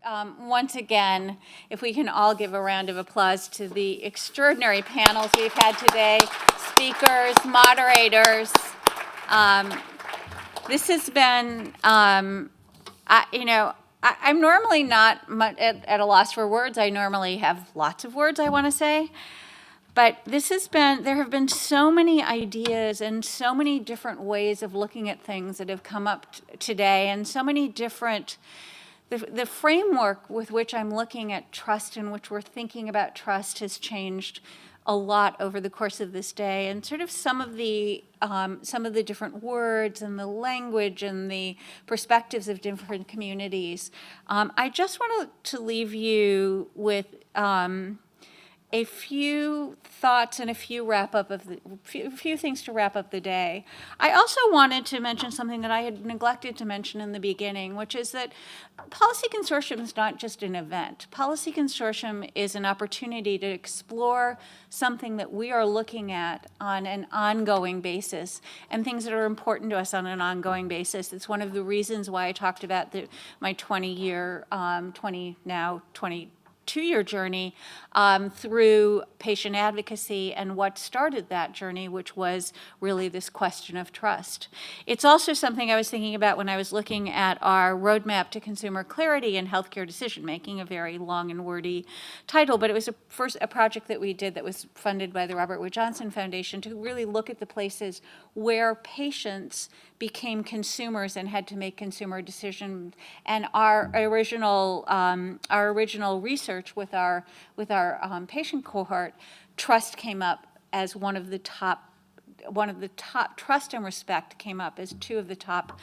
Once again, if we can all give a round of applause to the extraordinary panels we've had today, speakers, moderators. This has been, I'm normally not much at a loss for words. I normally have lots of words I want to say. But there have been so many ideas and so many different ways of looking at things that have come up today, and so many different, the framework with which I'm looking at trust and which we're thinking about trust has changed a lot over the course of this day, and sort of some of the different words and the language and the perspectives of different communities. I just wanted to leave you with a few thoughts and a few few things to wrap up the day. I also wanted to mention something that I had neglected to mention in the beginning, which is that Policy Consortium is not just an event. Policy Consortium is an opportunity to explore something that we are looking at on an ongoing basis, and things that are important to us on an ongoing basis. It's one of the reasons why I talked about my 20-year, 22-year journey through patient advocacy and what started that journey, which was really this question of trust. It's also something I was thinking about when I was looking at our roadmap to consumer clarity in healthcare decision-making, a very long and wordy title, but it was a project that we did that was funded by the Robert Wood Johnson Foundation to really look at the places where patients became consumers and had to make consumer decisions. And our original research with our patient cohort, trust came up as one of the top. Trust and respect came up as two of the top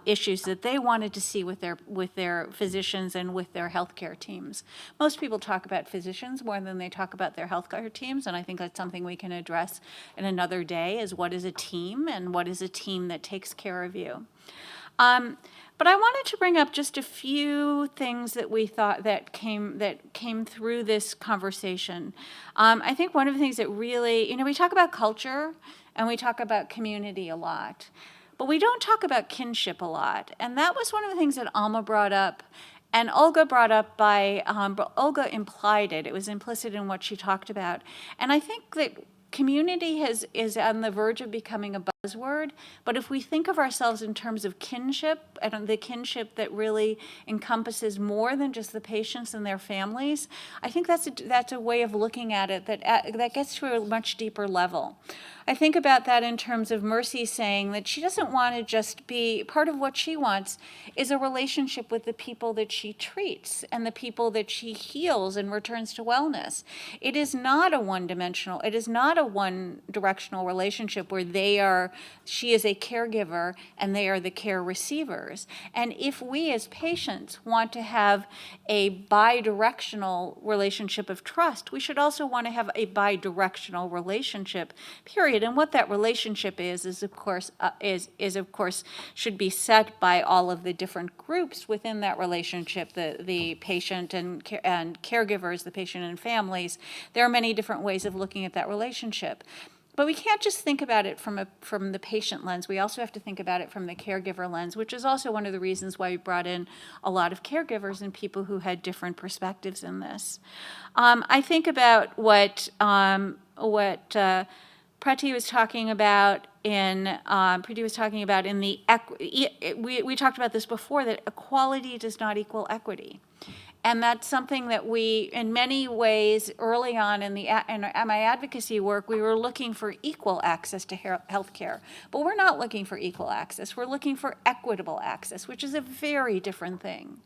issues that they wanted to see with their physicians and with their healthcare teams. Most people talk about physicians more than they talk about their healthcare teams, and I think that's something we can address in another day, is what is a team and what is a team that takes care of you. But I wanted to bring up just a few things that we thought that came through this conversation. I think one of the things that really, we talk about culture and we talk about community a lot, but we don't talk about kinship a lot. And that was one of the things that Alma brought up, and Olga brought up Olga implied it. It was implicit in what she talked about. And I think that community is on the verge of becoming a buzzword, but if we think of ourselves in terms of kinship, and the kinship that really encompasses more than just the patients and their families, I think that's a way of looking at it that gets to a much deeper level. I think about that in terms of Mercy saying that she doesn't want to just be, part of what she wants is a relationship with the people that she treats and the people that she heals and returns to wellness. It is not a one-dimensional, it is not a one-directional relationship where she is a caregiver and they are the care receivers. And if we as patients want to have a bi-directional relationship of trust, we should also want to have a bi-directional relationship, period. And what that relationship is of course should be set by all of the different groups within that relationship, the patient and caregivers, the patient and families. There are many different ways of looking at that relationship. But we can't just think about it from the patient lens. We also have to think about it from the caregiver lens, which is also one of the reasons why we brought in a lot of caregivers and people who had different perspectives in this. I think about what Prati was talking about we talked about this before, that equality does not equal equity. And that's something that we, in many ways, early on in my advocacy work, we were looking for equal access to health care. But we're not looking for equal access. We're looking for equitable access, which is a very different thing.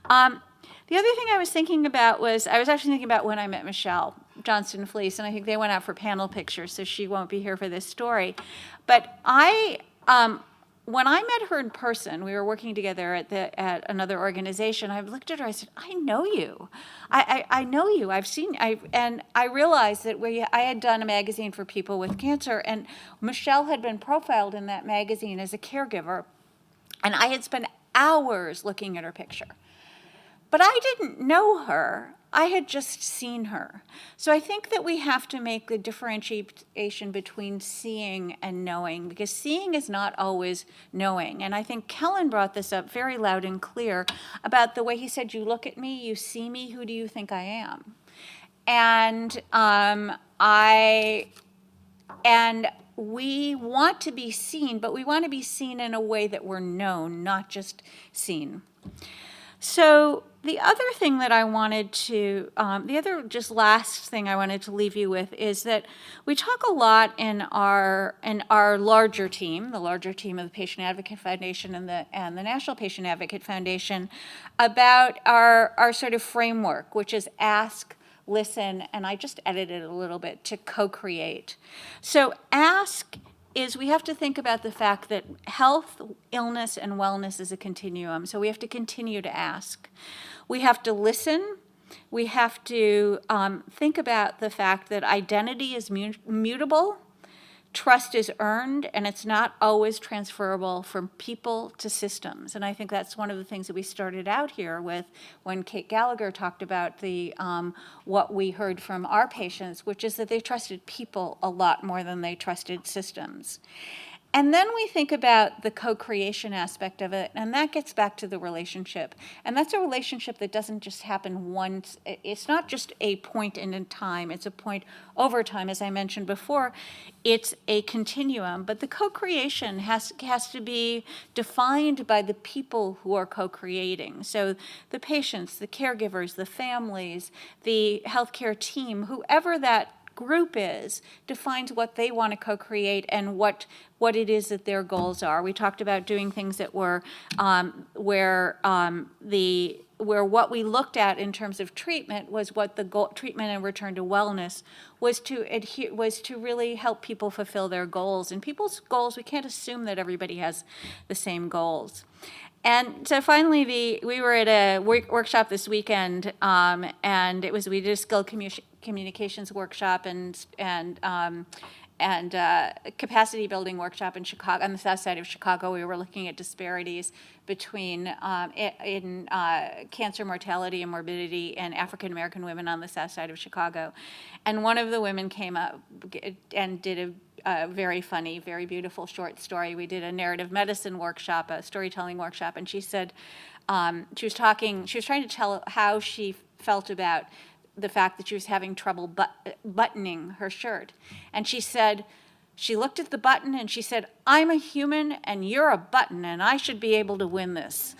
The other thing I was thinking about was, I was actually thinking about when I met Michelle Johnston-Fleece, and I think they went out for panel pictures, so she won't be here for this story. But when I met her in person, we were working together at another organization. I looked at her. I said, "I know you. I know you. I've seen." And I realized that I had done a magazine for people with cancer, and Michelle had been profiled in that magazine as a caregiver, and I had spent hours looking at her picture. But I didn't know her I had just seen her. So I think that we have to make the differentiation between seeing and knowing, because seeing is not always knowing. And I think Kellen brought this up very loud and clear about the way he said, you look at me, you see me, who do you think I am? And we want to be seen, but we want to be seen in a way that we're known, not just seen. So the other thing that I wanted to, the other just last thing I wanted to leave you with is that we talk a lot in our larger team, the larger team of the Patient Advocate Foundation and the National Patient Advocate Foundation, about our sort of framework, which is ask, listen, and I just edited a little bit to co-create. So ask is we have to think about the fact that health, illness, and wellness is a continuum. So we have to continue to ask. We have to listen. We have to think about the fact that identity is mutable, trust is earned, and it's not always transferable from people to systems. And I think that's one of the things that we started out here with when Kate Gallagher talked about the what we heard from our patients, which is that they trusted people a lot more than they trusted systems. And then we think about the co-creation aspect of it, and that gets back to the relationship. And that's a relationship that doesn't just happen once. It's not just a point in time. It's a point over time, as I mentioned before. It's a continuum. But the co-creation has to be defined by the people who are co-creating. So the patients, the caregivers, the families, the healthcare team, whoever that group is, defines what they want to co-create and what it is that their goals are. We talked about doing things that were where what we looked at in terms of treatment was what the goal, treatment and return to wellness was to really help people fulfill their goals. And people's goals, we can't assume that everybody has the same goals. And so finally, we were at a workshop this weekend, and we did a skilled communications workshop and capacity building workshop in Chicago, on the south side of Chicago. We were looking at disparities between in cancer mortality and morbidity in African American women on the south side of Chicago. And one of the women came up and did a very funny, very beautiful short story. We did a narrative medicine workshop, a storytelling workshop, and she said, she was trying to tell how she felt about the fact that she was having trouble buttoning her shirt. And she said, she looked at the button and she said, I'm a human and you're a button and I should be able to win this.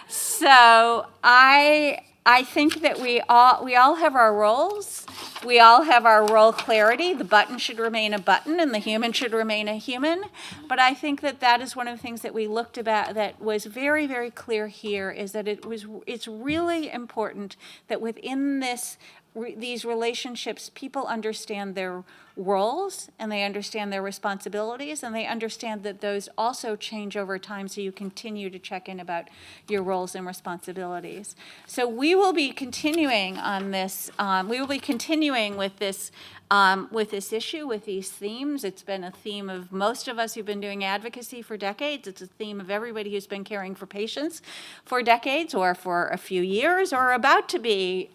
So I think that we all have our roles. We all have our role clarity. The button should remain a button and the human should remain a human. But I think that is one of the things that we looked about that was very, very clear here, is that it's really important that within these relationships, people understand their roles and they understand their responsibilities and they understand that those also change over time, so you continue to check in about your roles and responsibilities. So we will be continuing on this. We will be continuing with this issue, with these themes. It's been a theme of most of us who've been doing advocacy for decades. It's a theme of everybody who's been caring for patients for decades or for a few years or about to be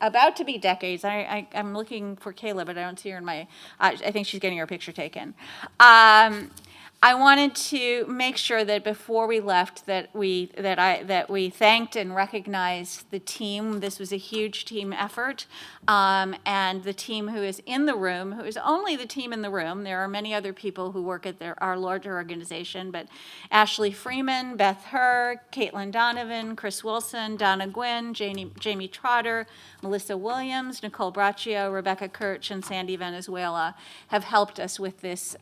decades. I'm looking for Kayla, but I don't see her in my, I think she's getting her picture taken. I wanted to make sure that before we left that we thanked and recognized the team. This was a huge team effort, and the team who is in the room, who is only the team in the room. There are many other people who work at our larger organization, but Ashley Freeman, Beth Herr, Caitlin Donovan, Chris Wilson, Donna Gwynn, Jamie Trotter, Melissa Williams, Nicole Braccio, Rebecca Kirch, and Sandy Venezuela have helped us with this,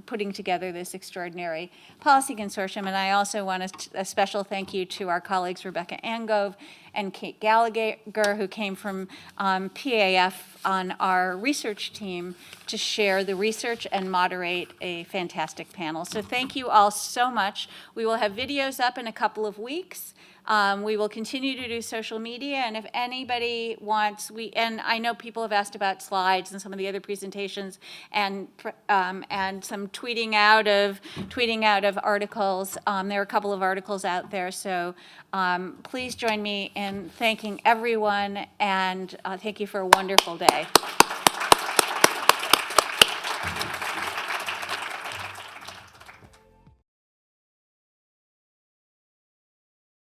putting together this extraordinary policy consortium. And I also want a special thank you to our colleagues Rebecca Angove and Kate Gallagher, who came from PAF on our research team to share the research and moderate a fantastic panel. So thank you all so much. We will have videos up in a couple of weeks. We will continue to do social media, and if anybody wants, and I know people have asked about slides and some of the other presentations, and some tweeting out of articles. There are a couple of articles out there, so please join me in thanking everyone, and thank you for a wonderful day.